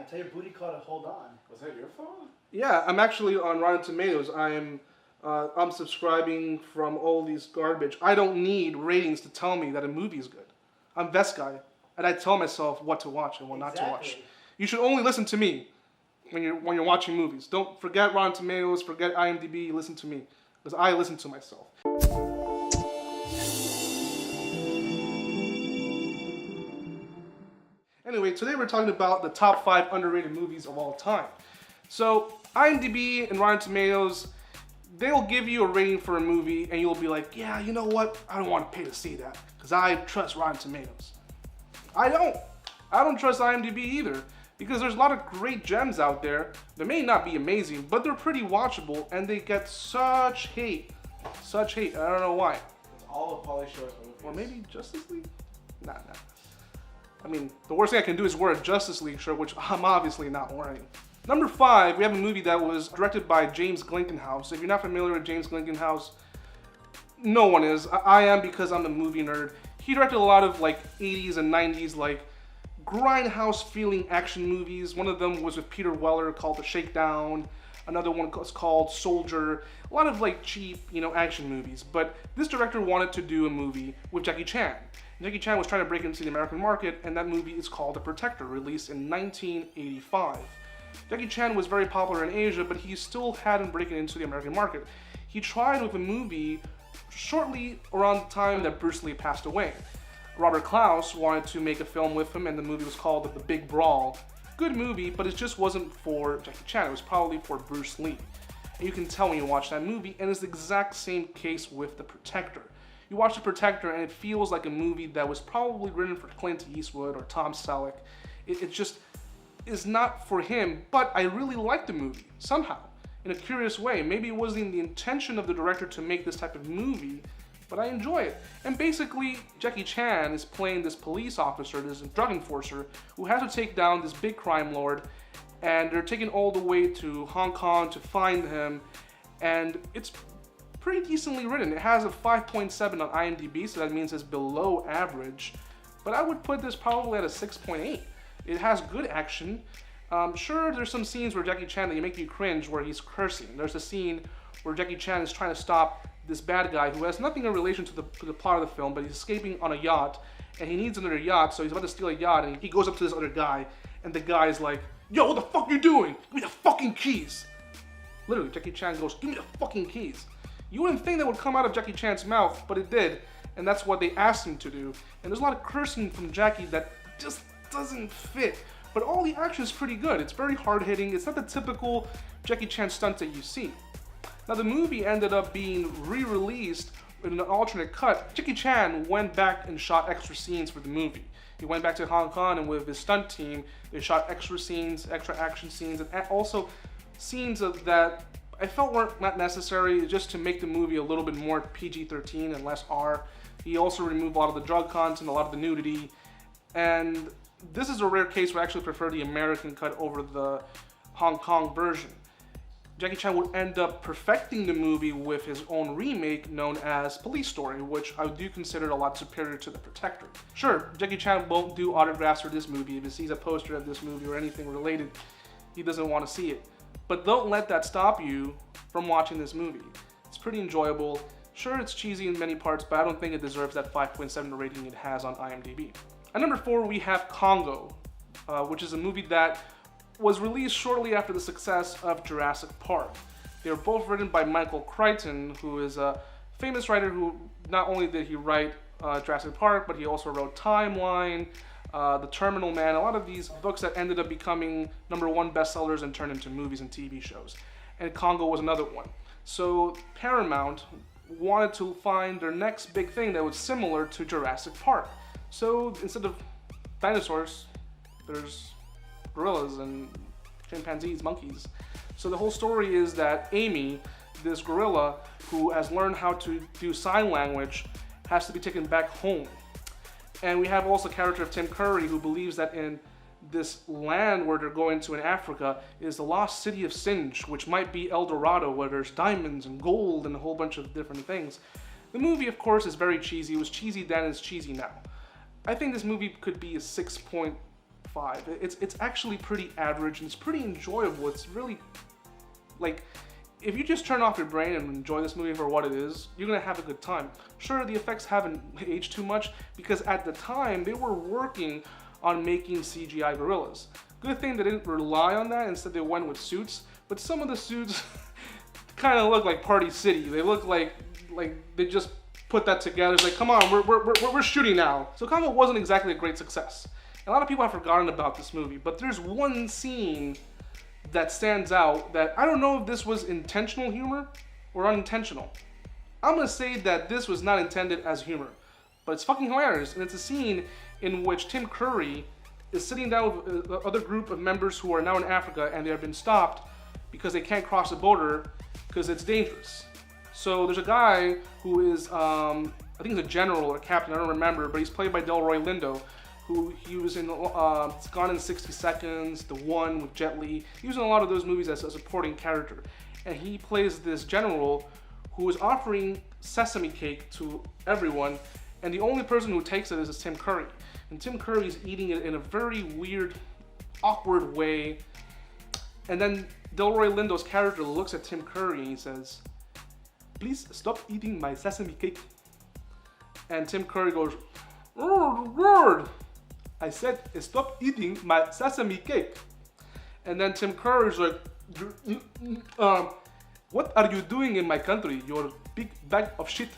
tell your booty call to hold on. Was that your phone? Yeah, I'm actually on Rotten Tomatoes. I'm subscribing from all these garbage. I don't need ratings to tell me that a movie is good. I'm Vest Guy, and I tell myself what to watch and what not to watch. You should only listen to me when you're watching movies. Don't forget Rotten Tomatoes, forget IMDb, listen to me. Because I listen to myself. Anyway, today we're talking about the top 5 underrated movies of all time. So, IMDb and Rotten Tomatoes, they'll give you a rating for a movie and you'll be like, yeah, you know what? I don't want to pay to see that because I trust Rotten Tomatoes. I don't trust IMDb either because there's a lot of great gems out there. They may not be amazing, but they're pretty watchable and they get such hate. Such hate. I don't know why. It's all of Pauly Shore's movies. Or maybe Justice League? Nah. I mean, the worst thing I can do is wear a Justice League shirt, which I'm obviously not wearing. Number 5, we have a movie that was directed by James Glickenhaus. If you're not familiar with James Glickenhaus, no one is. I am because I'm a movie nerd. He directed a lot of like 80s and 90s like grindhouse feeling action movies. One of them was with Peter Weller called The Shakedown. Another one was called Soldier. A lot of like cheap, action movies. But this director wanted to do a movie with Jackie Chan. Jackie Chan was trying to break into the American market, and that movie is called The Protector, released in 1985. Jackie Chan was very popular in Asia, but he still hadn't broken into the American market. He tried with a movie shortly around the time that Bruce Lee passed away. Robert Klaus wanted to make a film with him, and the movie was called The Big Brawl. Good movie, but it just wasn't for Jackie Chan. It was probably for Bruce Lee. And you can tell when you watch that movie, and it's the exact same case with The Protector. You watch The Protector, and it feels like a movie that was probably written for Clint Eastwood or Tom Selleck. It just is not for him, but I really like the movie, somehow, in a curious way. Maybe it wasn't the intention of the director to make this type of movie, but I enjoy it. And basically, Jackie Chan is playing this police officer, this drug enforcer, who has to take down this big crime lord, and they're taken all the way to Hong Kong to find him, and it's pretty decently written. It has a 5.7 on IMDb, so that means it's below average, but I would put this probably at a 6.8. It has good action. Sure, there's some scenes where Jackie Chan that make you cringe where he's cursing. There's a scene where Jackie Chan is trying to stop this bad guy who has nothing in relation to the plot of the film, but he's escaping on a yacht, and he needs another yacht, so he's about to steal a yacht, and he goes up to this other guy, and the guy's like, yo, what the fuck you doing? Give me the fucking keys. Literally, Jackie Chan goes, give me the fucking keys. You wouldn't think that would come out of Jackie Chan's mouth, but it did, and that's what they asked him to do. And there's a lot of cursing from Jackie that just doesn't fit, but all the action is pretty good. It's very hard-hitting. It's not the typical Jackie Chan stunt that you see. Now, the movie ended up being re-released in an alternate cut. Jackie Chan went back and shot extra scenes for the movie. He went back to Hong Kong, and with his stunt team, they shot extra scenes, extra action scenes, and also scenes that I felt weren't not necessary, just to make the movie a little bit more PG-13 and less R. He also removed a lot of the drug content, a lot of the nudity, and this is a rare case where I actually prefer the American cut over the Hong Kong version. Jackie Chan would end up perfecting the movie with his own remake known as Police Story, which I do consider a lot superior to The Protector. Sure, Jackie Chan won't do autographs for this movie. If he sees a poster of this movie or anything related, he doesn't want to see it. But don't let that stop you from watching this movie. It's pretty enjoyable. Sure, it's cheesy in many parts, but I don't think it deserves that 5.7 rating it has on IMDb. At number 4, we have Congo, which is a movie that was released shortly after the success of Jurassic Park. They were both written by Michael Crichton, who is a famous writer who not only did he write Jurassic Park, but he also wrote Timeline, The Terminal Man, a lot of these books that ended up becoming #1 bestsellers and turned into movies and TV shows. And Congo was another one. So Paramount wanted to find their next big thing that was similar to Jurassic Park. So instead of dinosaurs, there's gorillas and chimpanzees, monkeys. So the whole story is that Amy, this gorilla who has learned how to do sign language, has to be taken back home. And we have also the character of Tim Curry, who believes that in this land where they're going to in Africa is the lost city of Singe, which might be El Dorado, where there's diamonds and gold and a whole bunch of different things. The movie, of course, is very cheesy. It was cheesy then, it's cheesy now. I think this movie could be a 6.5 5. It's actually pretty average and it's pretty enjoyable. It's really, like, if you just turn off your brain and enjoy this movie for what it is, you're gonna have a good time. Sure, the effects haven't aged too much because at the time they were working on making CGI gorillas. Good thing they didn't rely on that, instead they went with suits, but some of the suits kind of look like Party City. They look like they just put that together. It's like, come on, we're shooting now. So Congo wasn't exactly a great success. A lot of people have forgotten about this movie, but there's one scene that stands out that I don't know if this was intentional humor or unintentional. I'm gonna say that this was not intended as humor, but it's fucking hilarious. And it's a scene in which Tim Curry is sitting down with other group of members who are now in Africa and they have been stopped because they can't cross the border because it's dangerous. So there's a guy who is, I think he's a general or a captain, I don't remember, but he's played by Delroy Lindo, who he was in Gone in 60 Seconds, The One with Jet Li. He was in a lot of those movies as a supporting character. And he plays this general who is offering sesame cake to everyone, and the only person who takes it is Tim Curry. And Tim Curry is eating it in a very weird, awkward way. And then Delroy Lindo's character looks at Tim Curry and he says, "Please stop eating my sesame cake." And Tim Curry goes, "Word! I said stop eating my sesame cake." And then Tim Curry's like, "What are you doing in my country? You're a big bag of shit."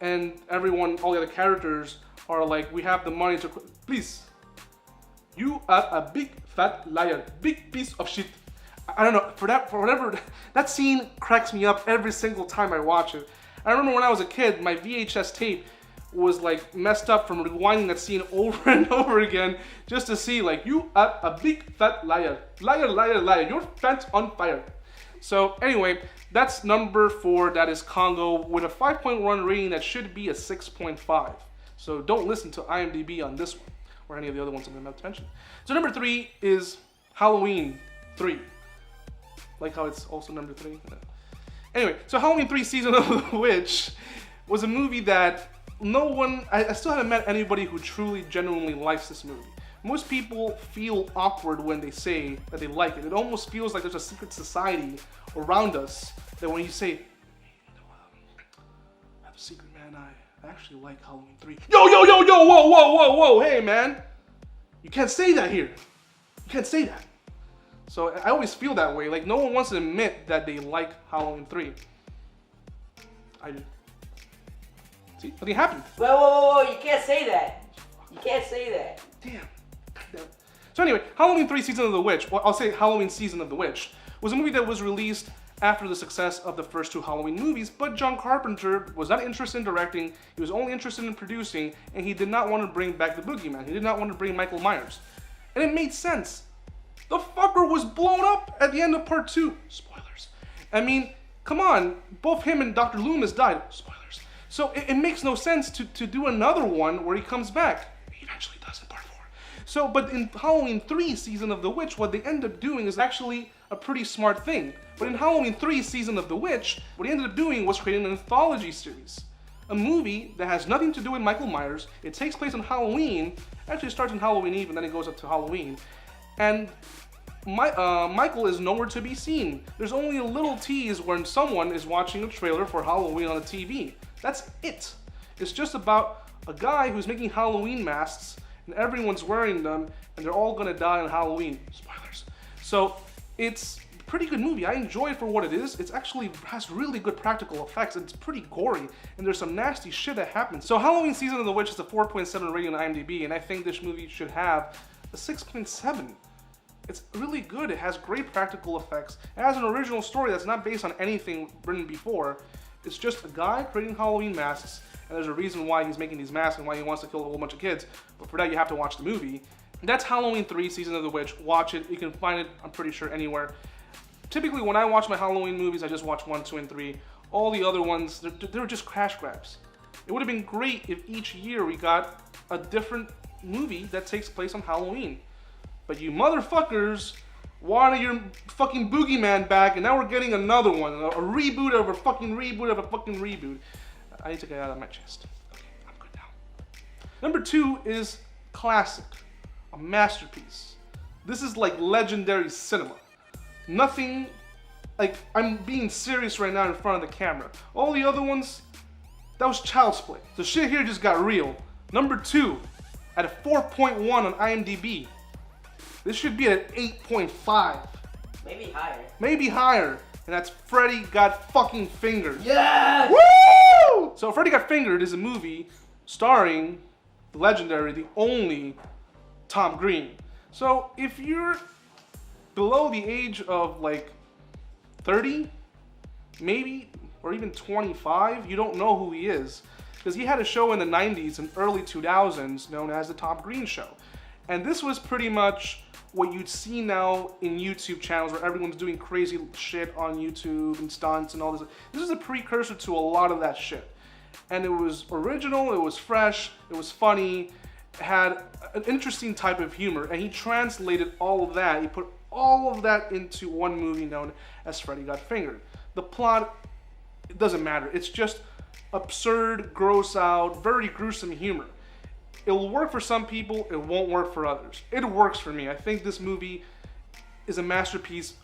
And everyone, all the other characters are like, "We have the money to, please. You are a big fat liar, big piece of shit." I don't know, for whatever, that scene cracks me up every single time I watch it. I remember when I was a kid, my VHS tape was like messed up from rewinding that scene over and over again just to see like, "You are a big fat liar, liar, liar, liar, your pants on fire." So anyway, that's number 4, that is Congo, with a 5.1 rating that should be a 6.5. So don't listen to IMDB on this one, or any of the other ones I'm about to mention. So number 3 is Halloween 3. Like how it's also number 3. Anyway, so Halloween 3 Season of the Witch was a movie that I still haven't met anybody who truly, genuinely likes this movie. Most people feel awkward when they say that they like it. It almost feels like there's a secret society around us that when you say, "Hey, I have a secret, man, I actually like Halloween 3. Yo, whoa, hey, man. You can't say that here. You can't say that. So I always feel that way. Like, no one wants to admit that they like Halloween 3. I do. See, nothing happened. Whoa, you can't say that. You can't say that. Damn. So anyway, Halloween 3 Season of the Witch, well, I'll say Halloween Season of the Witch, was a movie that was released after the success of the first 2 Halloween movies, but John Carpenter was not interested in directing, he was only interested in producing, and he did not want to bring back the Boogeyman. He did not want to bring Michael Myers. And it made sense. The fucker was blown up at the end of part 2. Spoilers. I mean, come on, both him and Dr. Loomis died. Spoilers. So it makes no sense to do another one where he comes back. He eventually does in part 4. So, but in Halloween 3 Season of the Witch, what they end up doing is actually a pretty smart thing. But in Halloween 3 Season of the Witch, what he ended up doing was creating an anthology series. A movie that has nothing to do with Michael Myers. It takes place on Halloween. Actually, it starts on Halloween Eve and then it goes up to Halloween. And Michael is nowhere to be seen. There's only a little tease when someone is watching a trailer for Halloween on the TV. That's it. It's just about a guy who's making Halloween masks and everyone's wearing them and they're all gonna die on Halloween. Spoilers. So it's a pretty good movie. I enjoy it for what it is. It actually has really good practical effects. It's pretty gory and there's some nasty shit that happens. So Halloween Season of the Witch is a 4.7 rating on IMDb, and I think this movie should have a 6.7. It's really good. It has great practical effects. It has an original story that's not based on anything written before. It's just a guy creating Halloween masks, and there's a reason why he's making these masks and why he wants to kill a whole bunch of kids. But for that, you have to watch the movie. And that's Halloween 3 Season of the Witch. Watch it. You can find it, I'm pretty sure, anywhere. Typically, when I watch my Halloween movies, I just watch 1, 2, and 3. All the other ones, they're just crash grabs. It would have been great if each year we got a different movie that takes place on Halloween. But you motherfuckers wanted your fucking Boogeyman back, and now we're getting another one. A reboot of a fucking reboot of a fucking reboot. I need to get it out of my chest. Okay, I'm good now. Number 2 is classic. a masterpiece. This is like legendary cinema. Nothing, like, I'm being serious right now in front of the camera. All the other ones, that was child's play. The shit here just got real. Number 2, at a 4.1 on IMDb. This should be at an 8.5. Maybe higher. Maybe higher. And that's Freddy Got Fucking Fingered. Yes! Woo! So Freddy Got Fingered is a movie starring the legendary, the only Tom Green. So if you're below the age of like 30, maybe, or even 25, you don't know who he is. Because he had a show in the 90s and early 2000s known as the Tom Green Show. And this was pretty much what you'd see now in YouTube channels where everyone's doing crazy shit on YouTube and stunts and all this. This is a precursor to a lot of that shit. And it was original, it was fresh, it was funny, it had an interesting type of humor, and he translated all of that, he put all of that into one movie known as Freddy Got Fingered. The plot, it doesn't matter, it's just absurd, gross out, very gruesome humor. It will work for some people, it won't work for others. It works for me. I think this movie is a masterpiece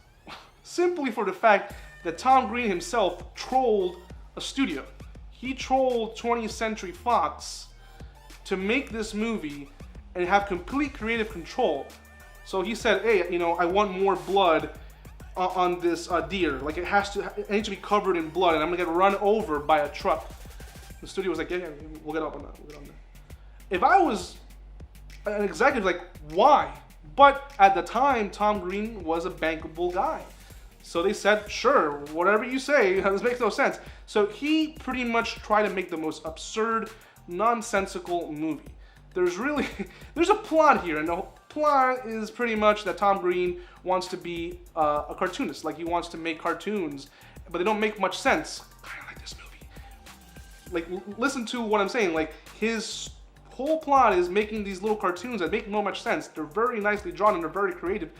simply for the fact that Tom Green himself trolled a studio. He trolled 20th Century Fox to make this movie and have complete creative control. So he said, hey, you know, I want more blood on this deer. Like it needs to be covered in blood and I'm gonna get run over by a truck. The studio was like, yeah, we'll get up on that, we'll get on that. If I was an executive, like, why? But at the time, Tom Green was a bankable guy. So they said, sure, whatever you say, this makes no sense. So he pretty much tried to make the most absurd, nonsensical movie. There's a plot here, and the plot is pretty much that Tom Green wants to be a cartoonist. Like, he wants to make cartoons, but they don't make much sense. Kind of like this movie. Like, listen to what I'm saying. Like, his whole plot is making these little cartoons that make no much sense. They're very nicely drawn and they're very creative,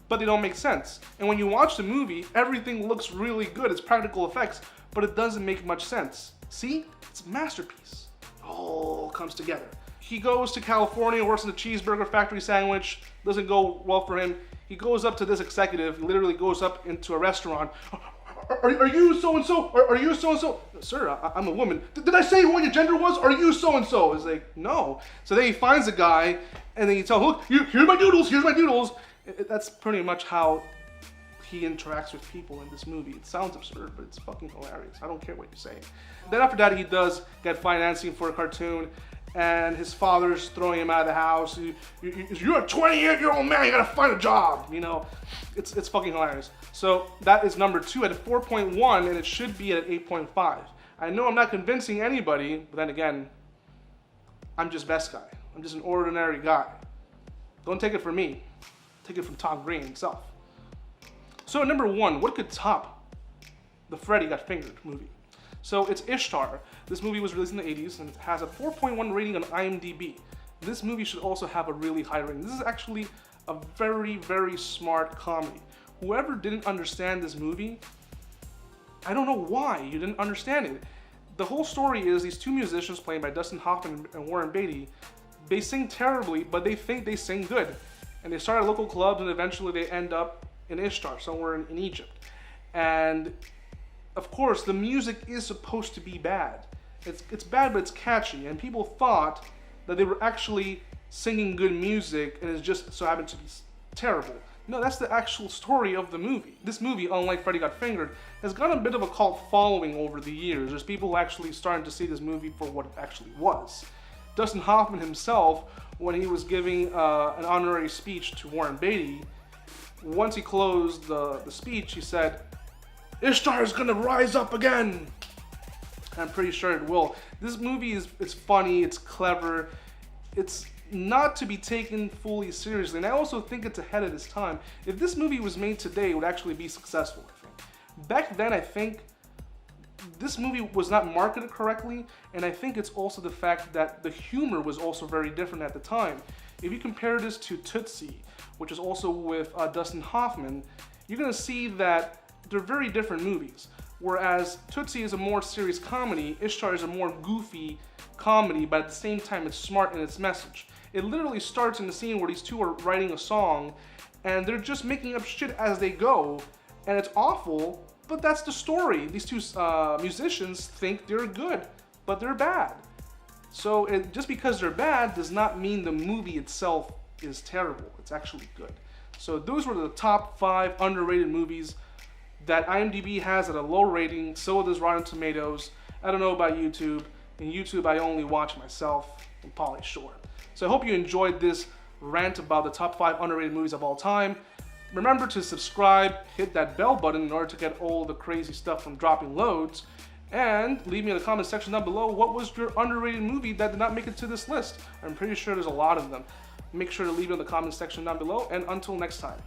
but they don't make sense. And when you watch the movie, everything looks really good. It's practical effects, but it doesn't make much sense. See? It's a masterpiece. It all comes together. He goes to California, works in a cheeseburger factory sandwich. Doesn't go well for him. He goes up to this executive, literally goes up into a restaurant. Are you so-and-so? Are you so-and-so? Sir, I'm a woman. Did I say what your gender was? Are you so-and-so? It's like, no. So then he finds a guy, and then you tell him, look, here's my doodles, here's my doodles. That's pretty much how he interacts with people in this movie. It sounds absurd, but it's fucking hilarious. I don't care what you say. Then after that, he does get financing for a cartoon, and his father's throwing him out of the house. You're a 28-year-old man, you gotta find a job. You know, it's fucking hilarious. So that is number 2 at a 4.1, and it should be at an 8.5. I know I'm not convincing anybody, but then again, I'm just best guy. I'm just an ordinary guy. Don't take it from me. Take it from Tom Green himself. So number 1, what could top the Freddy Got Fingered movie? So it's Ishtar. This movie was released in the 80s and it has a 4.1 rating on IMDb. This movie should also have a really high rating. This is actually a very, very smart comedy. Whoever didn't understand this movie, I don't know why you didn't understand it. The whole story is these two musicians played by Dustin Hoffman and Warren Beatty, they sing terribly, but they think they sing good. And they start at local clubs and eventually they end up in Ishtar, somewhere in Egypt. And of course, the music is supposed to be bad. It's bad, but it's catchy. And people thought that they were actually singing good music and it just so happened to be terrible. No, that's the actual story of the movie. This movie, unlike Freddy Got Fingered, has got a bit of a cult following over the years. There's people actually starting to see this movie for what it actually was. Dustin Hoffman himself, when he was giving an honorary speech to Warren Beatty, once he closed the speech, he said, "Ishtar is gonna rise up again." I'm pretty sure it will. This movie it's funny, it's clever, it's not to be taken fully seriously, and I also think it's ahead of its time. If this movie was made today, it would actually be successful, I think. Back then, I think this movie was not marketed correctly, and I think it's also the fact that the humor was also very different at the time. If you compare this to Tootsie, which is also with Dustin Hoffman, you're gonna see that they're very different movies. Whereas Tootsie is a more serious comedy, Ishtar is a more goofy comedy, but at the same time it's smart in its message. It literally starts in the scene where these two are writing a song and they're just making up shit as they go, and it's awful, but that's the story. These two musicians think they're good, but they're bad. So just because they're bad does not mean the movie itself is terrible. It's actually good. So those were the top 5 underrated movies that IMDb has at a low rating. So does Rotten Tomatoes. I don't know about YouTube. In YouTube, I only watch myself and Pauly Shore. So I hope you enjoyed this rant about the top 5 underrated movies of all time. Remember to subscribe, hit that bell button in order to get all the crazy stuff from dropping loads. And leave me in the comment section down below, what was your underrated movie that did not make it to this list? I'm pretty sure there's a lot of them. Make sure to leave it in the comment section down below, and until next time.